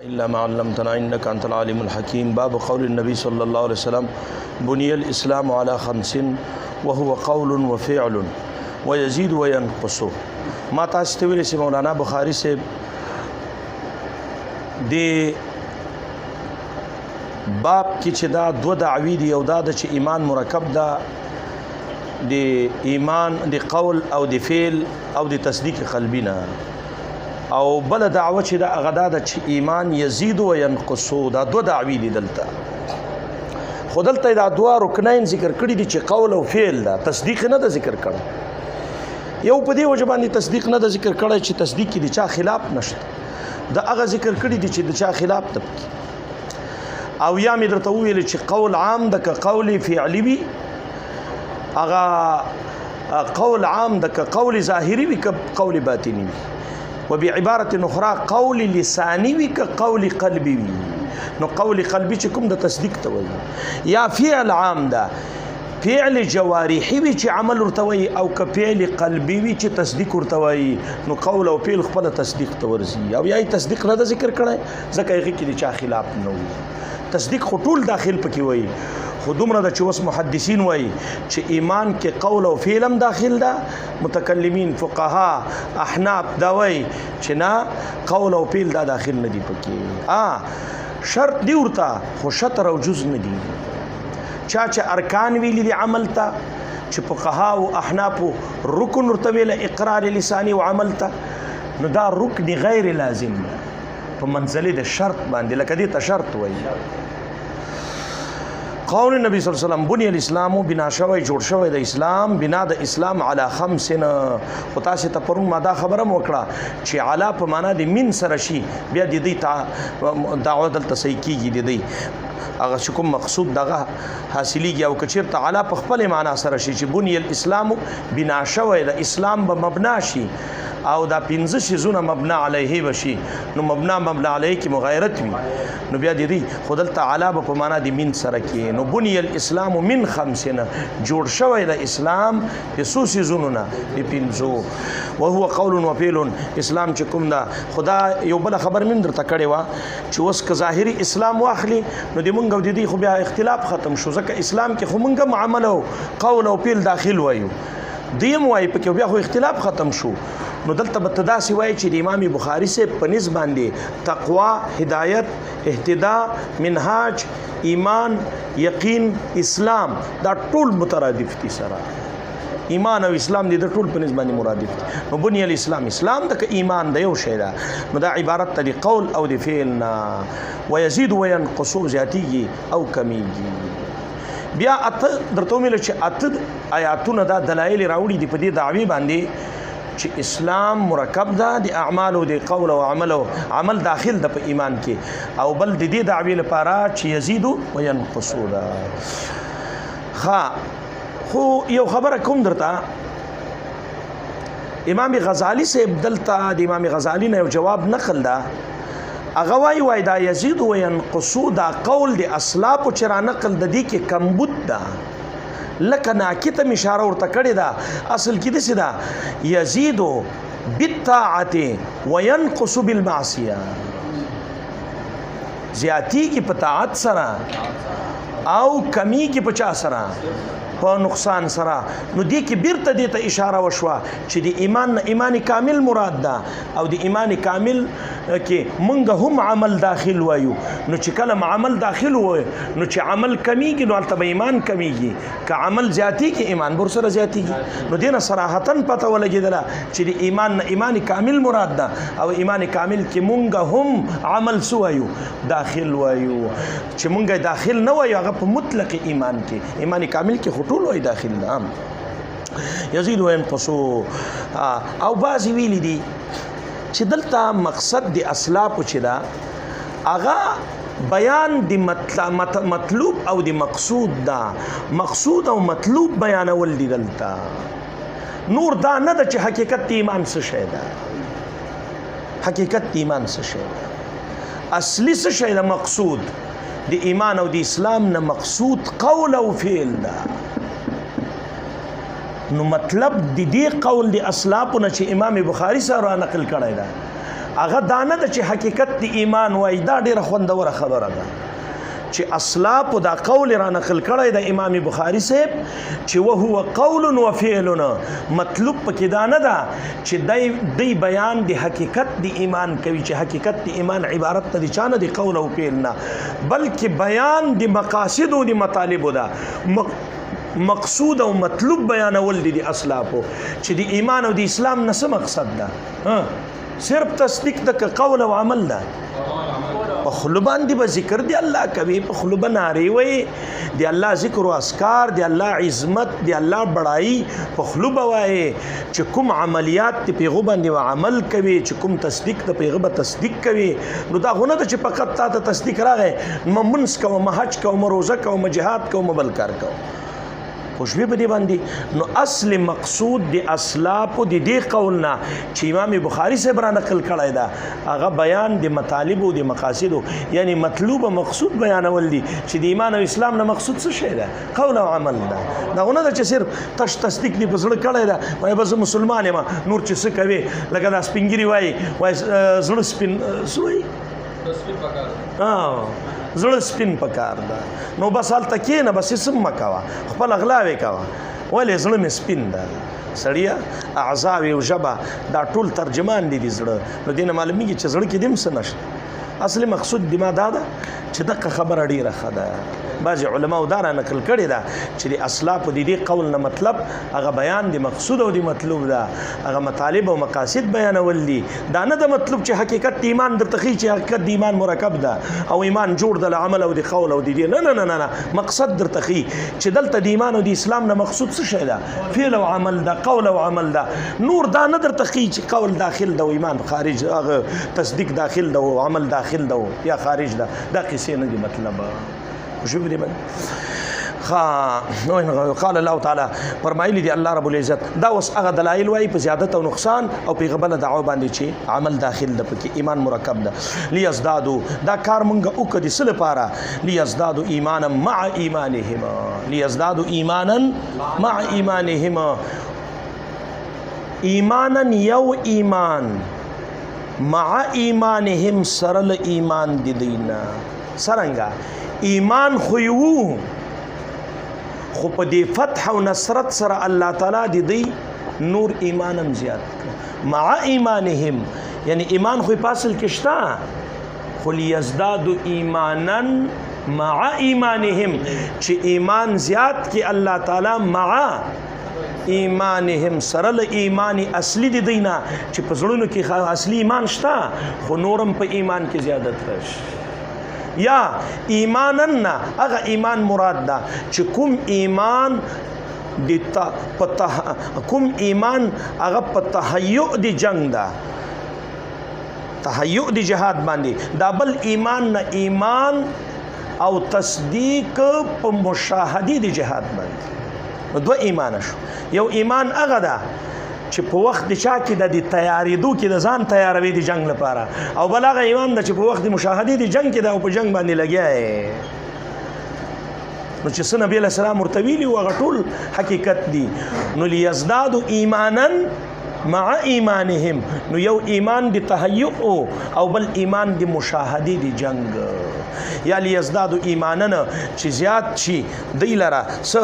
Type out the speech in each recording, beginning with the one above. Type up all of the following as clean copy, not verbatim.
إلا ما علمتنا إنك أنت العليم الحكيم. باب قول النبي صلى الله عليه وسلم بني الإسلام على 5 وهو قول وفعل ويزيد وينقص. ما تستوي سي مولانا بخاري سے دی باب کی چې دا دو دعوی دی او دا چې ایمان مرکب دا دی ایمان دی قول او دی فعل او دی تصدیق قلبی نه او بل دعوه چې دا غدا د ایمان یزيد و ينقص. دا دو دعوی دي دلته خودلته دا دوا رکنین ذکر کړی دي چې قول او فعل دا تصدیق نه د ذکر کړ. یو په دې وجه باندې تصدیق نه د ذکر کړی چې تصدیق کې د چا خلاف نشته، دا هغه ذکر کړی دي چې د چا خلاف ده. او یا مې درته وویل چې قول عام د که قول فعلی وي، هغه قول عام د که قول ظاهری وي که قول باطنی وي، وبعبارة أخرى قول لساني وي كقول قلبي وي. نو قول قلبي چې کوم د تصدیق ته وایي، یا فعل عام ده فعل جوارحي وي چې عمل ورته وایي، او که فعل قلبي وي چې تصدیق ورته وایي، نو قول او فعل خپل تصدیق ته ورځي. او یا تصدیق نه ذکر کړی ځکه هغې کې د چا خلاف نه وي. تصدیق خو ټول داخل پکې وایي، خو دومره د چې اوس محدثین وایي چې ایمان کې قول او فعل هم داخل ده. متکلمین فقها احناف دا وایي چې نه قول او فعل دا داخل نه دي پکې. شرط دی ورته خو شطر او جز نه دي. چا چې ارکان ویلي دي عمل ته، چې فقها او احناف رکن ورته ویله اقرار لساني او عمل ته، نو دا رکن غیر لازم په منزله د شرط باندې، لکه دې ته شرط وایي. قول نبی صلی الله علیه وسلم بنی الاسلام بنا شوی جوړ شوی د اسلام بنا د اسلام علی 5. او تاسو ته پرون ما دا خبره وکړه چې علا په معنا د من سره شي، بیا د دې دعوه دلته صحیح کیږي، د دې هغه کوم مقصود دغه حاصلېږي. او که چېرته علا په خپل معنا سره شي چې بنی الاسلام بنا شوی د اسلام به مبنا شي او دا 5 شیزونه مبنا علیه بشي، نو مبنا علیه کې مغایرت وي، نو بیا د دې خو دلته علا به په معنا د من سره کې. نو بنی الاسلام من 5 جوړ شوی د اسلام د څو شیزونو نه د 5 وهو قول وفعل. اسلام چې کوم دا خدا یو بل خبر من درته کړې وه چې اوس که ظاهري اسلام واخلي نو د مونږ او د دې خو بیا اختلاف ختم شو، ځکه اسلام کې خو مونږ هم عمل او قول او فعل داخل وایو، دیم وایي پکې بیا خو اختلاف ختم شو. نو دلته به ته داسې وایي چې د امام بخاري صاحب په نس باندې تقوا، هدایت، اهتدا، منهاج، ایمان، یقین، اسلام دا ټول مترادف دي سره. ایمان او اسلام دي د ټول په نس باندې مرادف دي. نو بنی الاسلام اسلام د ایمان د یو شی ده، نو دا عبارت ته د قول او د فعل نه. ويزيد وينقص زیاتیږي او کمیږي. بیا اته درته ویل چې اته آیاتونه دا دلایل راوړي دي په دې دعوی باندې چې اسلام مرکب ده د اعمال او د قول او عمل داخل ده په ایمان کې، او بل د دې دعوی لپاره چې یزيد و ينقص ده. خو یو خبره کوم درته، امام غزالی صاحب دلته د امام غزالی نه یو جواب نقل ده، هغه وایي دا یزيد و ينقص دا قول د اسلاف چې را نقل د دې کې کمبود ده، لکه ناکته اشاره ورته کړې ده. اصل کې داسې ده یزيد بالطاعة وينقص بالمعصیه، زیاتیږي په طاعت سره او کمیږي په چا سره، په نقصان سره. نو دې کې بیرته دې ته اشاره وشوه چې د ایمان ایمان کامل مراد ده، او د ایمان کامل کې مونږ هم عمل داخل وایو. نو چې کله عمل داخل وایو نو چې عمل کمیږي نو هلته به ایمان کمیږي، که عمل زیاتیږي ایمان به ورسره زیاتیږي. نو دې نه صراحتا پته ولګېدله چې د ایمان نه ایمان کامل مراد ده، او ایمان کامل کې مونږ هم عمل څه وایو داخل وایو. چې مونږ داخل نه وایو هغه په مطلق ایمان کې، ایمان کامل کې خو ټول وایي داخل نه. یزيد و ينقص. او بعضې ویلي دي چې دلته مقصد د اسلاف چې ده هغه بیان د مطلوب او د مقصود ده، مقصود او مطلوب بیانول دي دلته. نور دا نه ده چې حقیقت د ایمان څه شی ده، حقیقت د ایمان څه شی ده، اصلي څه شی ده. مقصود د ایمان او د اسلام نه مقصود قول او فعل ده. نو مطلب د دې قول د اسلافو نه چې امام بخاري سره نقل کړی ده، هغه دا نه ده چې حقیقت د ایمان وایي. دا ډېره خوندوره خبره ده چې اسلافو دا قول را نقل کړی د امام بخاري صاحب چې وهو قول و فعل. مطلوب پکې دا نه ده چې دی بیان د حقیقت د ایمان کوي، چې حقیقت د ایمان عبارت ته د چا نه د قول او فعل نه، بلکې بیان د مقاصد او د مطالبو ده. مقصود او مطلوب بیانول دي د اسلافو چې د ایمان او د اسلام نه څه مقصد ده. صرف تصدیق د قول او عمل ده. په خلو باندې به ذکر دی الله کوي، په خلو به نارې وایي، د الله ذکر او اذکار، د الله عظمت، د الله بړایي په خلو به وایي. چې کوم عملیات د پیغو باندې عمل کوي، چې کوم تصدیق د پیغو به تصدیق کوي. نو دا خو نه ده چې فقط تا ته تصدیق راغی ما منځ کوم، حج کوم، روزه کوم، جهاد کوم، بل کار کوم. خوشبي په دې باندې. نو اصل مقصود د اسلافو د دې قول نه چې امام بخاري صاحب را نقل کړی ده، هغه بیان د مطالبو د مقاصدو، یعنی مطلوب او مقصود بیانول دي چې د ایمان او اسلام نه مقصود څه شی ده؟ قول او عمل ده. دا نه ده چې صرف تش تصدیق دی په زړه کړی ده وایي بس مسلمان یم، نور چې څه کوي لکه دا سپینګیري وایي زړه سپین سوی زړه سپین پکار ده. نو بس هلته کښېنه، بس اسم مه کوه، خپل اغلاوې کوه، ولې زړه مې سپین ده. سړیه اعضاوې او ژبه دا ټول ترجمان دي د زړه. نو دې نه معلومیږي چې زړه کې دې هم څه نشته. اصلي مقصود د ما دا ده چې دغه خبره ډېره ښه ده. بعضې علماو دا را نقل کړې ده چې د اسلافو د دې قول نه مطلب هغه بیان د مقصود او د مطلوب ده، هغه مطالب او مقاصد بیانول دي. دا نه د مطلب چې حقیقت د ایمان درته ښیي چې حقیقت د ایمان مرکب ده او ایمان جوړ ده له عمل او د قول او د دې. نه نه نه نه، مقصد درته ښیي چې دلته د ایمان او د اسلام نه مقصود څه شی ده؟ فعل او عمل ده، قول او عمل ده. نور دا نه درته ښیي چې قول داخل ده او ایمان خارج، هغه تصدیق داخل ده او عمل داخل ده یا خارج ده. دا قصې نه دي مطلب. شوف دې باندې قال الله تعالی فرمایلی دی الله رب العزت دا اوس هغه دلایل وایي په زیادت او نقصان او په غبله دعوه باندې چې عمل داخل ده پکې ایمان مرکب ده. لیزدادو دا کار مونږ وکړو څه لپاره؟ لیزدادو ایمانا مع ایمانهما، لیزدادو ایمانا مع ایمانهما. ایمانا یو ایمان، مع ایمانهم سرل ایمان دی دینا. سرنګا ایمان خو یو، خو په دې فتح او نصرت سره الله تعالی د دې نور ایمانم زیات مع ایمانهم، یعنی ایمان خو په اصل کې شته، خو لیزدادوا ایمانا مع ایمانهم، چې ایمان زیات کې الله تعالی مع ایمانهم سره له ایمان اصلي د دینا چې په زړونو کې اصلي ایمان شته، خو نورم په ایمان کې زیادت راشي. یا ایمانن هغه ایمان مراد ده چې کوم ایمان کوم ایمان هغه په تهیؤ د جنگ ده، تهیؤ د جهاد باندې. دا بل ایمان نه ایمان او تصدیق په مشاهدې د جهاد باندې. دوه ایمان شو. یو ایمان هغه ده چې په وخت د چا کې د تیارېدو کې د ځان تیاروي د جنگ لپاره، او بل هغه ایمان ده چې په وخت د مشاهدې د جنگ کې ده او په جنگ باندې لګیا یې. نو چې څه نبي علیه السلام ورته ویلي وو هغه ټول حقیقت دي. نو لیزدادوا ایمانا مع ایمانهم، نو یو ایمان د تهیؤ او بل ایمان د مشاهدې د جنگ. یا لیزدادوا ایمانا چې زیات شي دی لره څه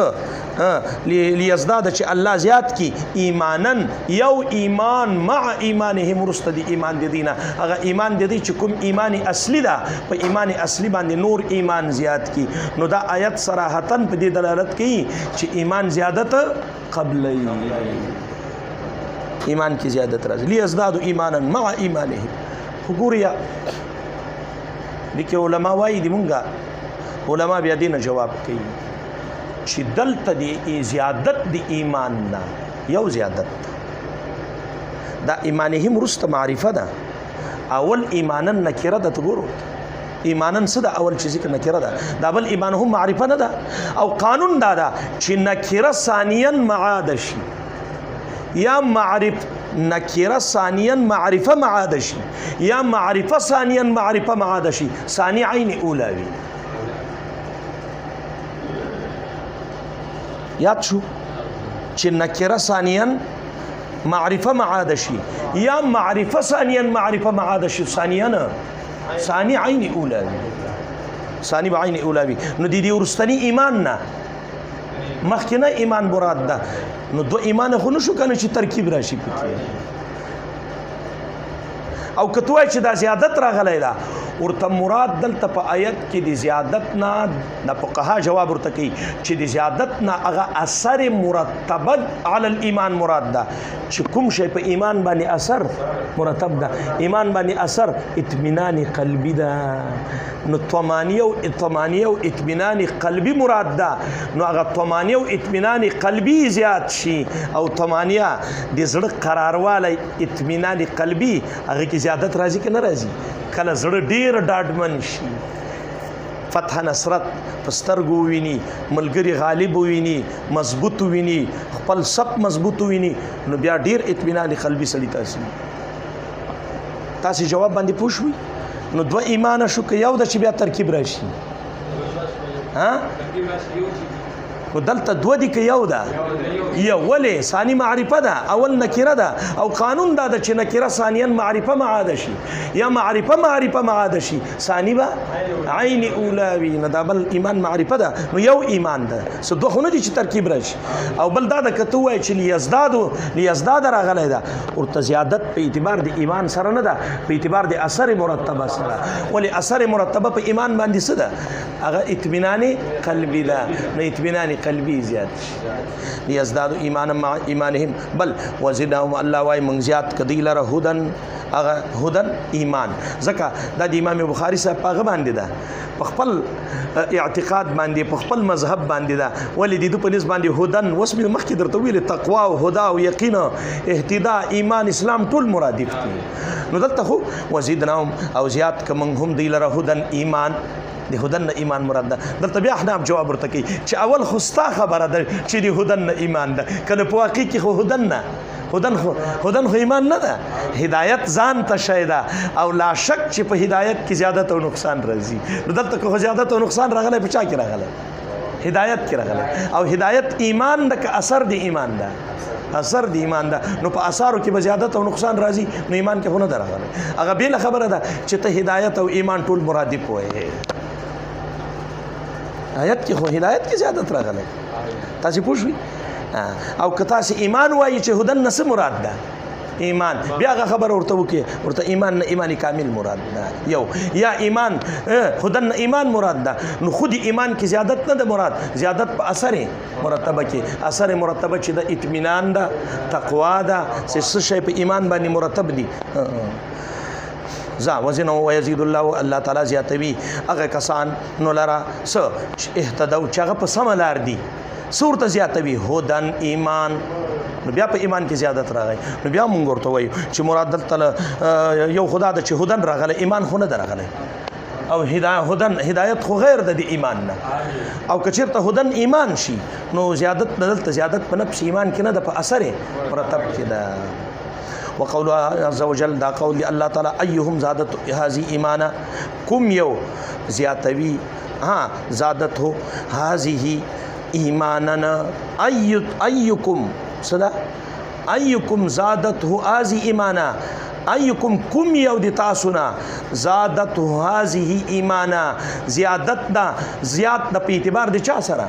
لیزداد چې الله زیات کی ایمانن یو ایمان مع ایمانهم رسته دی ایمان د دینه هغه ایمان د دې چې کوم ایمان اصلي ده په ایمان اصلي باندې نور ایمان زیات کی. نو دا آیت صراحتا په دې دلالت کوي چې ایمان زیادت قبل ایمان کی زیادت راځي. لیزدادوا ایمانا مع ایمانهم. وګوریا دغه علما وایي د مونږه علما بیا دینه جواب کوي چې دلته د زیادت د ایمان نه یو زیادت دا ایمانهم رست معرفه ده. اول ایمانن نکره ده. تګورو ایمانن څه ده؟ اول چې ذکر نکره ده. دا بل ایمانهم معرفه نه ده. او قانون دا ده چې نکره ثانیا معاد شي یا معرف نکره ثانیا معرفه معاد شي یا معرفه ثانیا معرفه معاد شي. ثانی عین اولاوی یاد شو چې نکره ثانیا معرفه معاده شي یا معرفه ثانیا معرفه معاده شي ثانیا نه ثانی عین اولا ثانی بعین اولا وي نو د دې ورستنی ایمان نه مخکنه ایمان مراد ده نو دو ایمان خو نشو کنه چې ترکیب راشي پکې او کته وای چې دا زیادت راغلی ده ورته مراد دلته په آیت کې د زیادت نه د فقها جواب ورته کوي چې د زیادت نه هغه اثر مرتبه علی الایمان مراد ده چې کوم شی په ایمان باندې اثر مرتب ده ایمان باندې اثر اطمینان قلبی ده نو طمانیه او اطمینان قلبی مراد ده نو هغه طمانیه او اطمینان قلبی زیات شي او طمانیه د زړه قرارواله اطمینان قلبی هغه کې زیادت راځي که نه راځي کله زړه ډیر ډاډمن شي فتح نصرت پسترګو ویني ملګری غالب ویني مضبوط ویني خپل سب مضبوط ویني نو بیا ډیر اطمینان قلبي سړی تاسو جواب باندې پوښوي نو دوه ایمان شو که یو د چې بیا ترکیب راشي ها نو دلته دوه دي که یو ده یو ولې ثاني معرفه ده اول نکره ده او قانون دا ده چې نکره ثانیا معرفه معاده شي یا معرفه معاده شي ثاني به عین اولا وي نو دا بل ایمان معرفه ده نو یو ایمان ده څه دوه خو نه دي چې ترکیب راشي او بل دا ده که ته ووایې چې لیزداد راغلی ده ورته زیادت په اعتبار د ایمان سره نه ده په اعتبار د اثر مرتبه سره ولې اثر مرتبه په ایمان باندې څه ده هغه اطمینان قلبي ده نو اطمینان قلبي زیات لیزدادوا ایمانا مع ایمانهم بل وزدهم الله وای من زیات کدی لره هدن هغه هدن ایمان ځکه دا د امام بخاری صاحب هغه باندې ده په خپل اعتقاد باندې په خپل مذهب باندې ده ولې د په نسبت باندې هدن وس مخکې درته ویل تقوا او هدا او یقین اهتداء ایمان اسلام ټول مرادف دي نو دلته خو وزدناهم او زیات کمن هم دی لره هدن ایمان د هدن ایمان مراد ده دلته بیا احناف جواب ورته کوي چې اول خو ستا خبره ده چې د هدن ایمان ده کنه په واقع کې خو هدن خو ایمان نه ده هدایت ځان ته شی ده او لا شک چې په هدایت کې زیادت او نقصان راځي نو دلته خو زیادت او نقصان راغلی په چا کې راغلی هدایت کې راغلی او هدایت ایمان ده که اثر د ایمان ده اثر د ایمان ده نو په اثارو کې به زیادت او نقصان راځي نو ایمان کې خو نه ده راغلی هغه بېله خبره ده چې ته هدایت او ایمان ټول مرادف وایې آیت کې خو هدایت کې زیادت راغلی تاسو پوښوي او که تاسو ایمان وایي چې هدن نه څه مراد ده ایمان بیا هغه خبره ورته وکړي ورته ایمان نه ایمان کامل مراد ده یو یا ایمان هدن نه ایمان مراد ده نو خود ایمان کې زیادت نه ده مراد زیادت په اثر مرتبه کې اثر مرتبه چې د اطمینان ده تقوا ده څه شی په ایمان باندې مرتب دي وزنه ويزيد الله تعالی زیاتوي هغه کسان نو لرا س اهتدوا چې هغه په سم لار دي صورت زیاتوي هدن ایمان نو بیا په ایمان کې زیادت راغی نو بیا مونږ ورته وایو چې مراد دلته یو خدا د چې هدن راغلی ایمان خو نه ده راغلی او هدایت خو غیر د ایمان نه او که چېرته هدن ایمان شي نو زیادت دلته زیادت په نفس ایمان کې نه ده په اثر مرتب کې ده وقول عز وجل دا قول الله تعالی ايهم زادت هذه ایمانا کوم یو زیاتوي زادت هو هذه ایماننا ايكم صدا ايكم زادت هو هذه ایمانا ايكم کوم یو د تاسو نه زادت هذه ایمانا زیادت دا زیات د په اعتبار د چا سره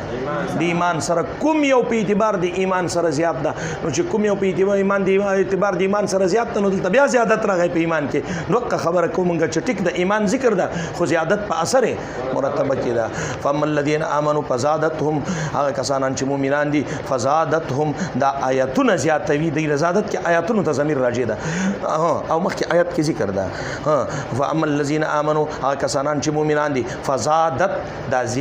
د ایمان سره کوم یو په اعتبار د ایمان سره زیات ده نو چې کوم یو په اعتبار د ایمان سره زیات نو دلته بیا زیادت راغی په ایمان کې نو خبره کومګه چې ټیک د ایمان ذکر ده خو زیادت په اثر مرتبه کې ده فم الذين امنوا فزادتهم هغه کسان چې مؤمنان دي فزادتهم دا آیاتونه زیاتوي د زیادت کې آیاتونو ته ضمیر راځي ده او مخکې آیت کې ذکر ده فاما الذين امنوا هغه کسان چې مؤمنان دي فزادت دا